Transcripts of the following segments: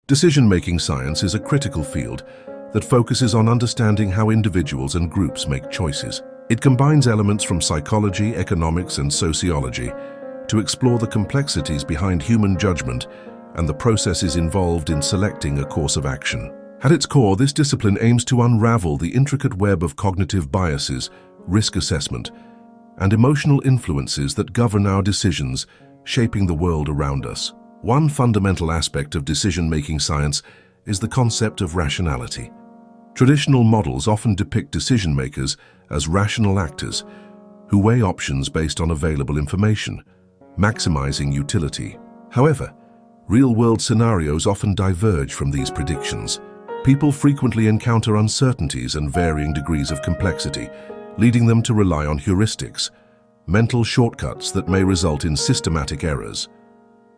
Decision-making science is a critical field that focuses on understanding how individuals and groups make choices. It combines elements from psychology, economics, and sociology to explore the complexities behind human judgment and the processes involved in selecting a course of action. At its core, this discipline aims to unravel the intricate web of cognitive biases, risk assessment, and emotional influences that govern our decisions, shaping the world around us. One fundamental aspect of decision-making science is the concept of rationality. Traditional models often depict decision-makers as rational actors who weigh options based on available information, maximizing utility. However, real-world scenarios often diverge from these predictions. People frequently encounter uncertainties and varying degrees of complexity, leading them to rely on heuristics, mental shortcuts that may result in systematic errors.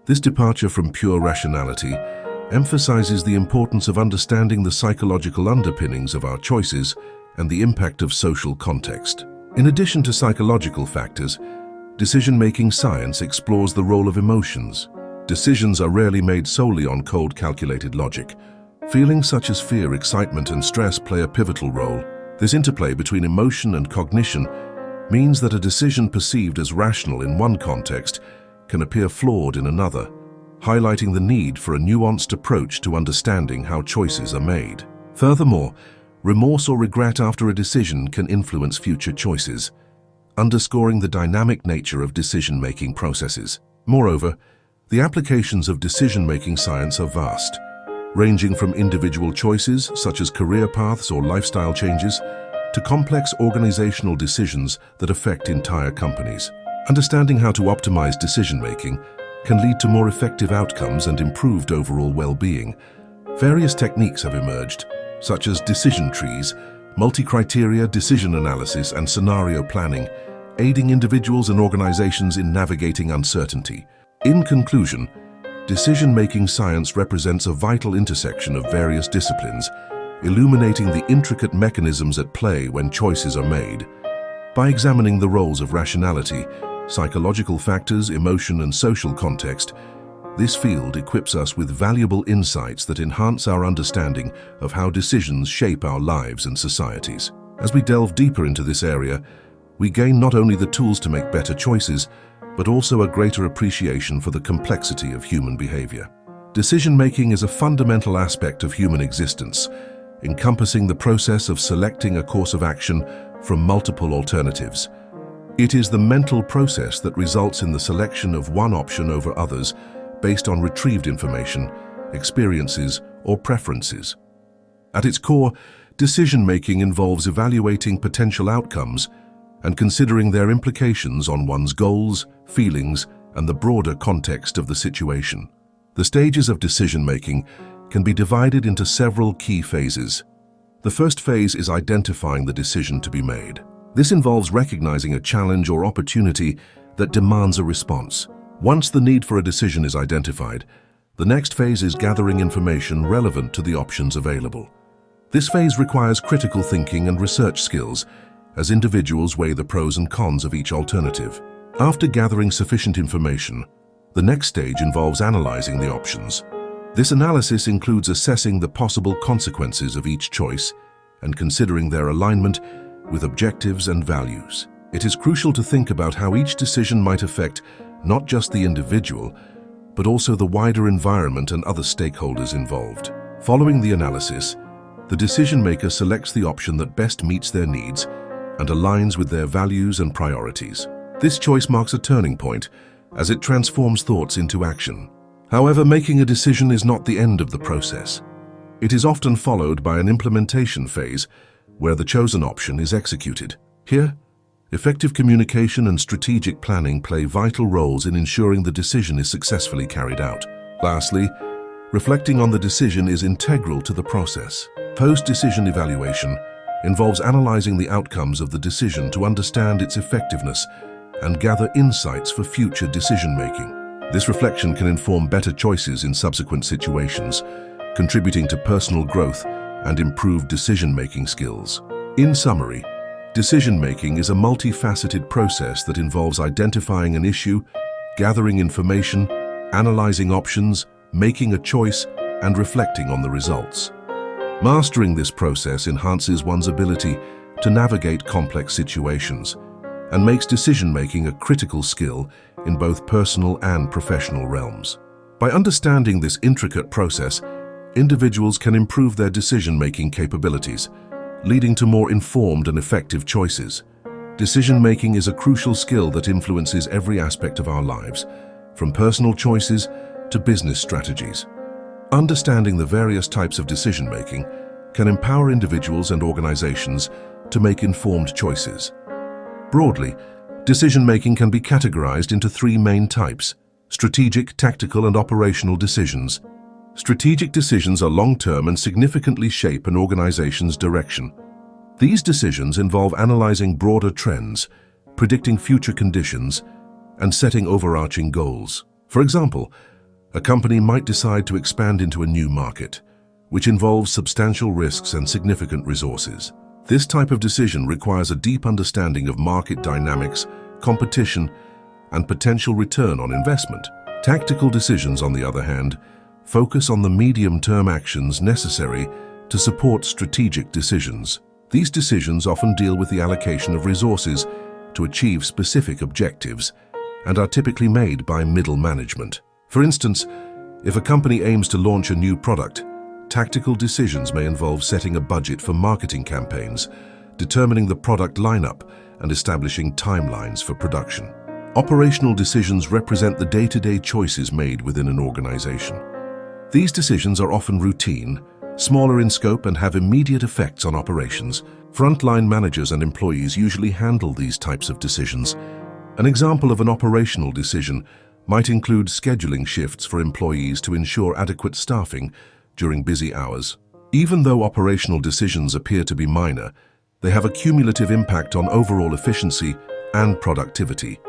This departure from pure rationality emphasizes the importance of understanding the psychological underpinnings of our choices and the impact of social context. In addition to psychological factors, decision-making science explores the role of emotions. Decisions are rarely made solely on cold, calculated logic. Feelings such as fear, excitement, and stress play a pivotal role. This interplay between emotion and cognition means that a decision perceived as rational in one context can appear flawed in another, highlighting the need for a nuanced approach to understanding how choices are made. Furthermore, remorse or regret after a decision can influence future choices, underscoring the dynamic nature of decision-making processes. Moreover, the applications of decision-making science are vast, ranging from individual choices such as career paths or lifestyle changes to complex organizational decisions that affect entire companies. Understanding how to optimize decision-making can lead to more effective outcomes and improved overall well-being. Various techniques have emerged, such as decision trees, multi-criteria decision analysis, and scenario planning, aiding individuals and organizations in navigating uncertainty. In conclusion, decision-making science represents a vital intersection of various disciplines, illuminating the intricate mechanisms at play when choices are made. By examining the roles of rationality, psychological factors, emotion, and social context, this field equips us with valuable insights that enhance our understanding of how decisions shape our lives and societies. As we delve deeper into this area, we gain not only the tools to make better choices, but also a greater appreciation for the complexity of human behavior. Decision-making is a fundamental aspect of human existence, encompassing the process of selecting a course of action from multiple alternatives. It is the mental process that results in the selection of one option over others based on retrieved information, experiences, or preferences. At its core, decision-making involves evaluating potential outcomes and considering their implications on one's goals, feelings, and the broader context of the situation. The stages of decision-making can be divided into several key phases. The first phase is identifying the decision to be made. This involves recognizing a challenge or opportunity that demands a response. Once the need for a decision is identified, the next phase is gathering information relevant to the options available. This phase requires critical thinking and research skills as individuals weigh the pros and cons of each alternative. After gathering sufficient information, the next stage involves analyzing the options. This analysis includes assessing the possible consequences of each choice and considering their alignment with objectives and values. It is crucial to think about how each decision might affect not just the individual, but also the wider environment and other stakeholders involved. Following the analysis, the decision-maker selects the option that best meets their needs and aligns with their values and priorities. This choice marks a turning point as it transforms thoughts into action. However, making a decision is not the end of the process. It is often followed by an implementation phase where the chosen option is executed. Here, effective communication and strategic planning play vital roles in ensuring the decision is successfully carried out. Lastly, reflecting on the decision is integral to the process. Post-decision evaluation involves analyzing the outcomes of the decision to understand its effectiveness and gather insights for future decision-making. This reflection can inform better choices in subsequent situations, contributing to personal growth and improved decision-making skills. In summary, decision-making is a multifaceted process that involves identifying an issue, gathering information, analyzing options, making a choice, and reflecting on the results. Mastering this process enhances one's ability to navigate complex situations and makes decision-making a critical skill in both personal and professional realms. By understanding this intricate process, individuals can improve their decision-making capabilities, leading to more informed and effective choices. Decision-making is a crucial skill that influences every aspect of our lives, from personal choices to business strategies. Understanding the various types of decision-making can empower individuals and organizations to make informed choices. Broadly, decision-making can be categorized into three main types: strategic, tactical, and operational decisions. Strategic decisions are long-term and significantly shape an organization's direction. These decisions involve analyzing broader trends, predicting future conditions, and setting overarching goals. For example, a company might decide to expand into a new market, which involves substantial risks and significant resources. This type of decision requires a deep understanding of market dynamics, competition, and potential return on investment. Tactical decisions, on the other hand, focus on the medium-term actions necessary to support strategic decisions. These decisions often deal with the allocation of resources to achieve specific objectives and are typically made by middle management. For instance, if a company aims to launch a new product, tactical decisions may involve setting a budget for marketing campaigns, determining the product lineup, and establishing timelines for production. Operational decisions represent the day-to-day choices made within an organization. These decisions are often routine, smaller in scope, and have immediate effects on operations. Frontline managers and employees usually handle these types of decisions. An example of an operational decision might include scheduling shifts for employees to ensure adequate staffing during busy hours. Even though operational decisions appear to be minor, they have a cumulative impact on overall efficiency and productivity.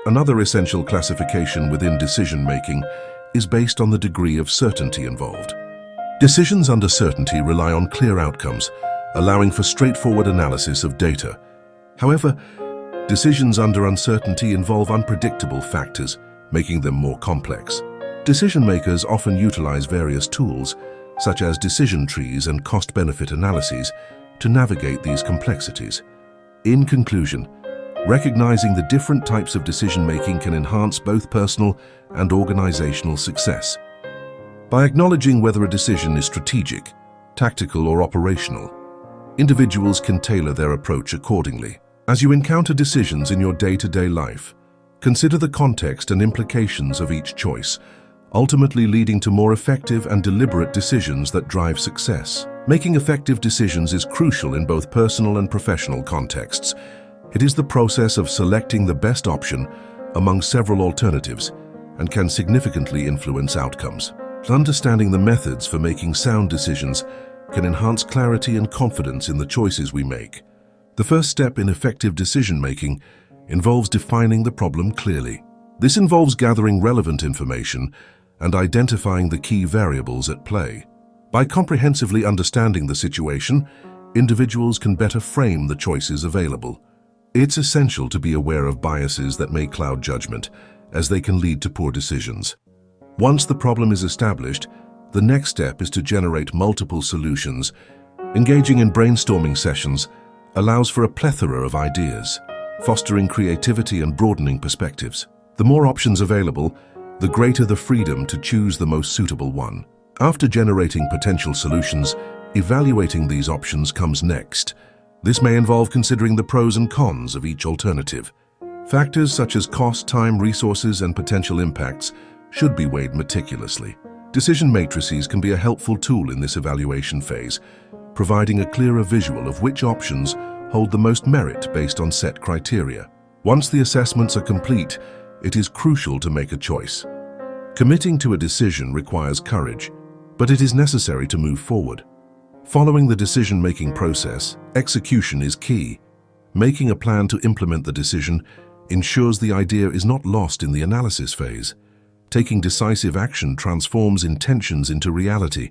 Another essential classification within decision-making is based on the degree of certainty involved. Decisions under certainty rely on clear outcomes, allowing for straightforward analysis of data. However, decisions under uncertainty involve unpredictable factors, making them more complex. Decision-makers often utilize various tools, such as decision trees and cost-benefit analyses, to navigate these complexities. In conclusion, recognizing the different types of decision-making can enhance both personal and organizational success. By acknowledging whether a decision is strategic, tactical, or operational, individuals can tailor their approach accordingly. As you encounter decisions in your day-to-day life, consider the context and implications of each choice, ultimately leading to more effective and deliberate decisions that drive success. Making effective decisions is crucial in both personal and professional contexts. It is the process of selecting the best option among several alternatives and can significantly influence outcomes. Understanding the methods for making sound decisions can enhance clarity and confidence in the choices we make. The first step in effective decision-making involves defining the problem clearly. This involves gathering relevant information and identifying the key variables at play. By comprehensively understanding the situation, individuals can better frame the choices available. It's essential to be aware of biases that may cloud judgment, as they can lead to poor decisions. Once the problem is established, the next step is to generate multiple solutions. Engaging in brainstorming sessions allows for a plethora of ideas, fostering creativity and broadening perspectives. The more options available, the greater the freedom to choose the most suitable one. After generating potential solutions, evaluating these options comes next. This may involve considering the pros and cons of each alternative. Factors such as cost, time, resources, and potential impacts should be weighed meticulously. Decision matrices can be a helpful tool in this evaluation phase, providing a clearer visual of which options hold the most merit based on set criteria. Once the assessments are complete, it is crucial to make a choice. Committing to a decision requires courage, but it is necessary to move forward. Following the decision-making process, execution is key. Making a plan to implement the decision ensures the idea is not lost in the analysis phase. Taking decisive action transforms intentions into reality.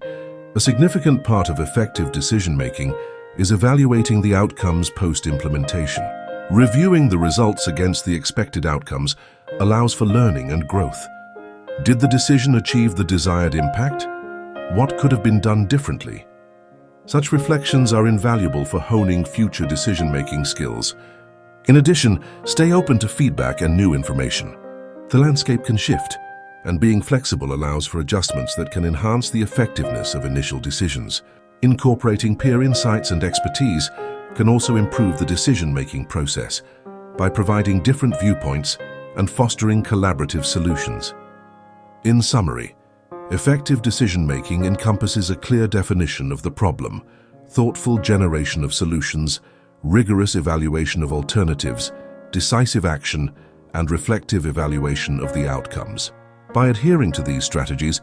A significant part of effective decision-making is evaluating the outcomes post-implementation. Reviewing the results against the expected outcomes allows for learning and growth. Did the decision achieve the desired impact? What could have been done differently? Such reflections are invaluable for honing future decision-making skills. In addition, stay open to feedback and new information. The landscape can shift, and being flexible allows for adjustments that can enhance the effectiveness of initial decisions. Incorporating peer insights and expertise can also improve the decision-making process by providing different viewpoints and fostering collaborative solutions. In summary, effective decision-making encompasses a clear definition of the problem, thoughtful generation of solutions, rigorous evaluation of alternatives, decisive action, and reflective evaluation of the outcomes. By adhering to these strategies,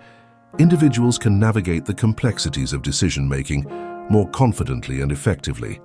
individuals can navigate the complexities of decision-making more confidently and effectively.